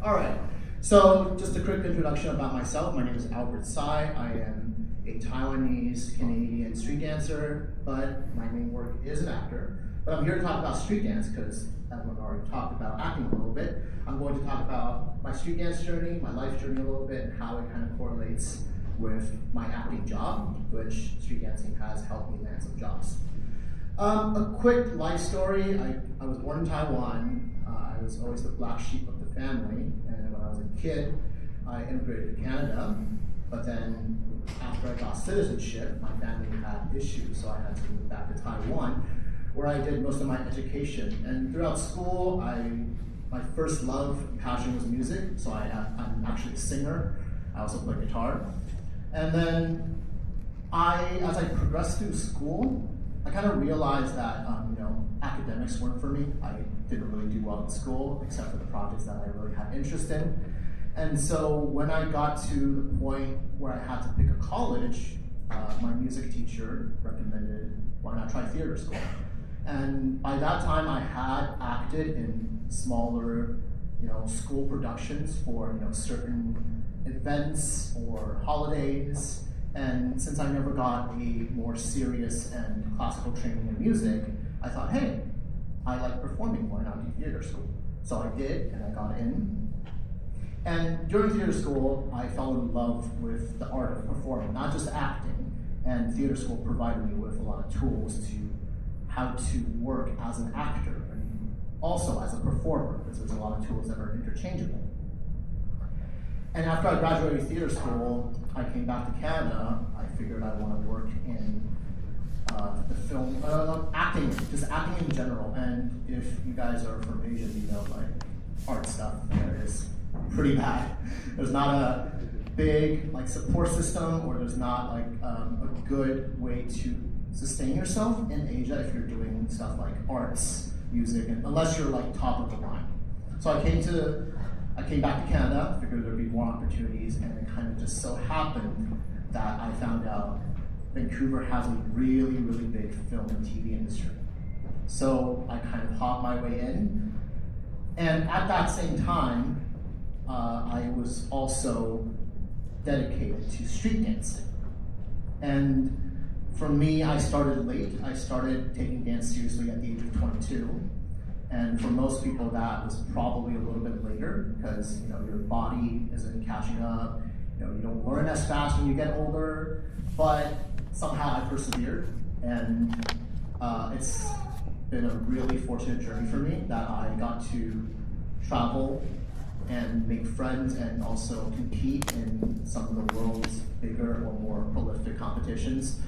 All right, so just a quick introduction about myself. My name is Tsai. I am a Taiwanese Canadian street dancer, but my main work is an actor. But I'm here to talk about street dance because everyone already talked about acting a little bit. I'm going to talk about my street dance journey, my life journey a little bit, and how it kind of correlates with my acting job, which street dancing has helped me land some jobs. A quick life story. I was born in Taiwan. I was always the black sheep of the family, and when I was a kid, I immigrated to Canada. But then after I got citizenship, my family had issues, so I had to move back to Taiwan, where I did most of my education. And throughout school, my first love and passion was music, so I'm actually a singer. I also play guitar. And then as I progressed through school, I kind of realized that academics weren't for me. I didn't really do well in school, except for the projects that I really had interest in. And so when I got to the point where I had to pick a college, my music teacher recommended, why not try theater school? And by that time, I had acted in smaller, school productions for certain events or holidays. And since I never got a more serious and classical training in music, I thought, hey, I like performing, why not do theater school? So I did, and I got in. And during theater school, I fell in love with the art of performing, not just acting. And theater school provided me with a lot of tools to how to work as an actor and also as a performer, because there's a lot of tools that are interchangeable. And after I graduated theater school, I came back to Canada. I figured I want to work in the film, acting, just acting in general. And if you guys are from Asia, you know, like art stuff there is pretty bad. There's not a big support system, or there's not a good way to sustain yourself in Asia if you're doing stuff like arts, music, and unless you're top of the line. So I came back to Canada, figured there'd be more opportunities, and it kind of just so happened that I found out Vancouver has a really, really big film and TV industry. So I kind of hopped my way in, and at that same time, I was also dedicated to street dancing. And for me, I started late. I started taking dance seriously at the age of 22. And for most people, that was probably a little bit later because your body isn't catching up. You don't learn as fast when you get older. But somehow I persevered, and it's been a really fortunate journey for me that I got to travel and make friends and also compete in some of the world's bigger or more prolific competitions.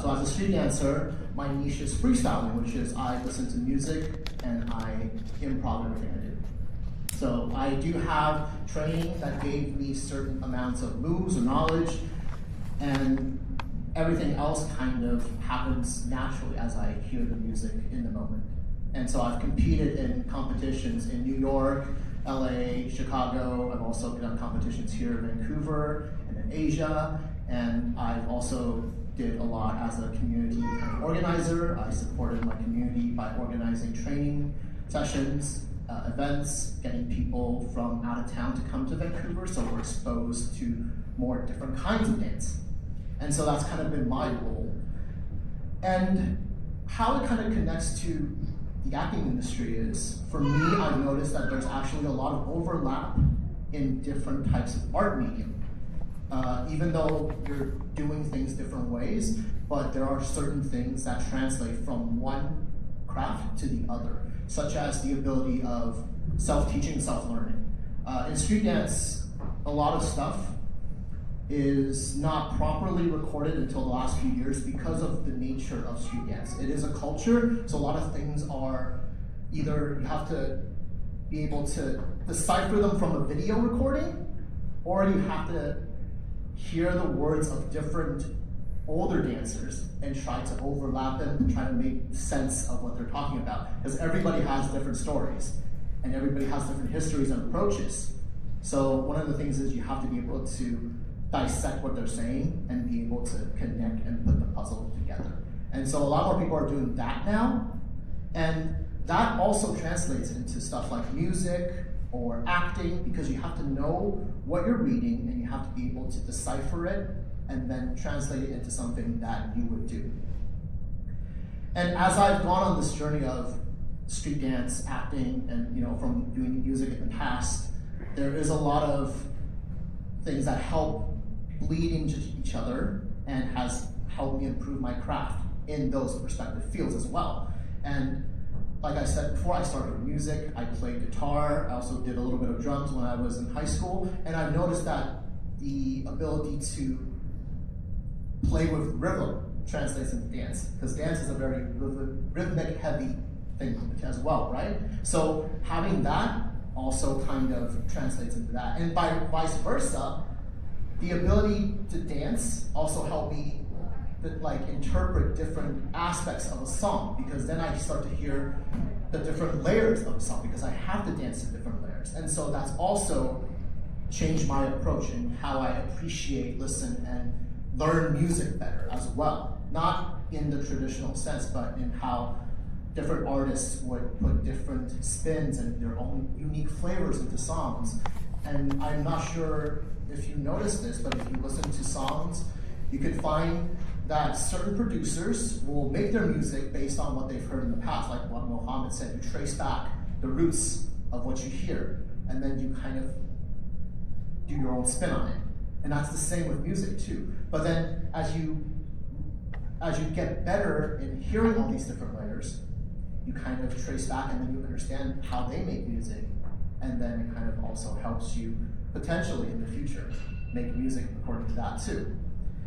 So as a street dancer, my niche is freestyling, which is I listen to music and I improv everything I do. So I do have training that gave me certain amounts of moves or knowledge, and everything else kind of happens naturally as I hear the music in the moment. And so I've competed in competitions in New York, LA, Chicago. I've also done competitions here in Vancouver and in Asia, and I've also did a lot as a community organizer. I supported my community by organizing training sessions, events, getting people from out of town to come to Vancouver, so we're exposed to more different kinds of dance. And so that's kind of been my role. And how it kind of connects to the acting industry is, for me, I've noticed that there's actually a lot of overlap in different types of art medium. Even though you're doing things different ways, but there are certain things that translate from one craft to the other, such as the ability of self-teaching, self-learning. In street dance, a lot of stuff is not properly recorded until the last few years because of the nature of street dance. It is a culture, so a lot of things are either you have to be able to decipher them from a video recording, or you have to hear the words of different older dancers and try to overlap them and try to make sense of what they're talking about. Because everybody has different stories and everybody has different histories and approaches. So one of the things is you have to be able to dissect what they're saying and be able to connect and put the puzzle together. And so a lot more people are doing that now. And that also translates into stuff like music or acting, because you have to know what you're reading and you have to be able to decipher it and then translate it into something that you would do. And as I've gone on this journey of street dance, acting, and from doing music in the past, there is a lot of things that help bleed into each other and has helped me improve my craft in those respective fields as well. And like I said before, I started with music, I played guitar, I also did a little bit of drums when I was in high school, and I've noticed that the ability to play with rhythm translates into dance, because dance is a very rhythmic heavy thing as well, right? So having that also kind of translates into that. And by vice versa, the ability to dance also helped me interpret different aspects of a song, because then I start to hear the different layers of a song, because I have to dance to different layers. And so that's also changed my approach in how I appreciate, listen, and learn music better as well. Not in the traditional sense, but in how different artists would put different spins and their own unique flavors into songs. And I'm not sure if you notice this, but if you listen to songs, you can find that certain producers will make their music based on what they've heard in the past, like what Mohammed said, you trace back the roots of what you hear, and then you kind of do your own spin on it. And that's the same with music too. But then as you get better in hearing all these different layers, you kind of trace back and then you understand how they make music, and then it kind of also helps you potentially in the future make music according to that too.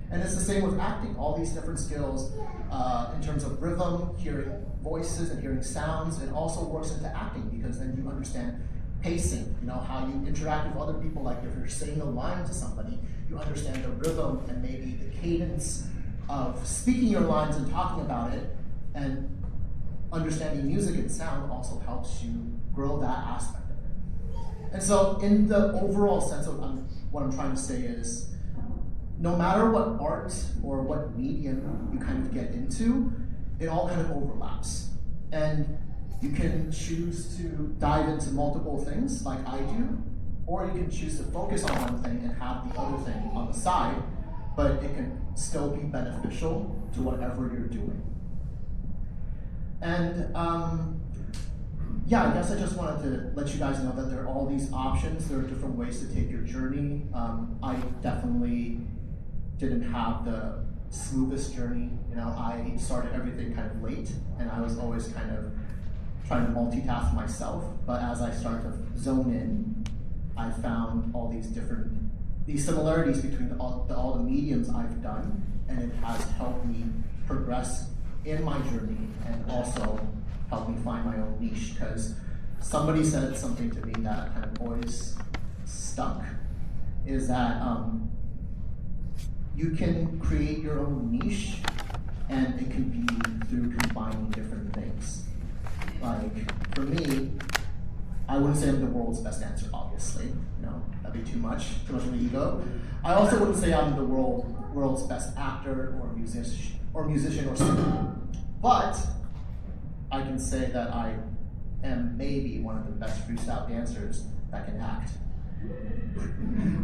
And it's the same with acting. All these different skills in terms of rhythm, hearing voices and hearing sounds, it also works into acting, because then you understand pacing, how you interact with other people. Like if you're saying a line to somebody, you understand the rhythm and maybe the cadence of speaking your lines and talking about it, and understanding music and sound also helps you grow that aspect of it. And so in the overall sense of what I'm trying to say is, no matter what art or what medium you kind of get into, it all kind of overlaps. And you can choose to dive into multiple things like I do, or you can choose to focus on one thing and have the other thing on the side, but it can still be beneficial to whatever you're doing. And I guess I just wanted to let you guys know that there are all these options. There are different ways to take your journey. I definitely didn't have the smoothest journey. I started everything kind of late, and I was always kind of trying to multitask myself. But as I started to zone in, I found all these similarities between all the mediums I've done, and it has helped me progress in my journey and also helped me find my own niche. Because somebody said something to me that kind of always stuck, is that you can create your own niche, and it can be through combining different things. Like for me, I wouldn't say I'm the world's best dancer, obviously. That'd be too much of an ego. I also wouldn't say I'm the world's best actor or musician or singer. But I can say that I am maybe one of the best freestyle dancers that can act.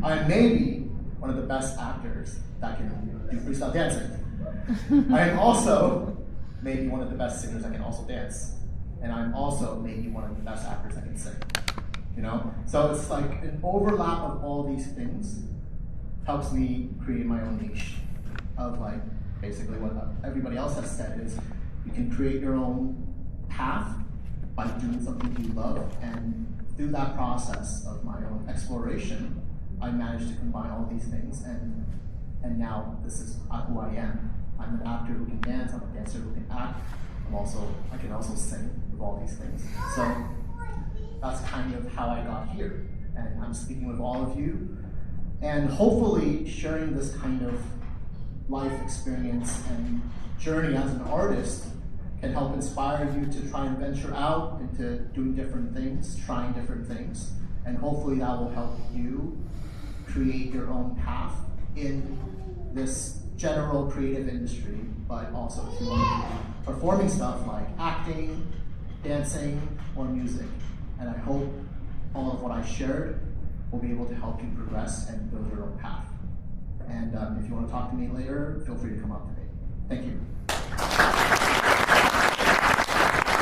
I am maybe one of the best actors that can do freestyle dancing. I am also maybe one of the best singers that can also dance. And I'm also maybe one of the best actors that can sing. So it's like an overlap of all these things helps me create my own niche of basically what everybody else has said is you can create your own path by doing something you love, and through that process of my own exploration, I managed to combine all these things, and now this is who I am. I'm an actor who can dance, I'm a dancer who can act, I can also sing with all these things. So that's kind of how I got here, and I'm speaking with all of you, and hopefully sharing this kind of life experience and journey as an artist can help inspire you to try and venture out into doing different things, trying different things, and hopefully that will help you create your own path in this general creative industry. But also if you want to do performing stuff like acting, dancing, or music. And I hope all of what I shared will be able to help you progress and build your own path. And if you want to talk to me later, feel free to come up to me. Thank you.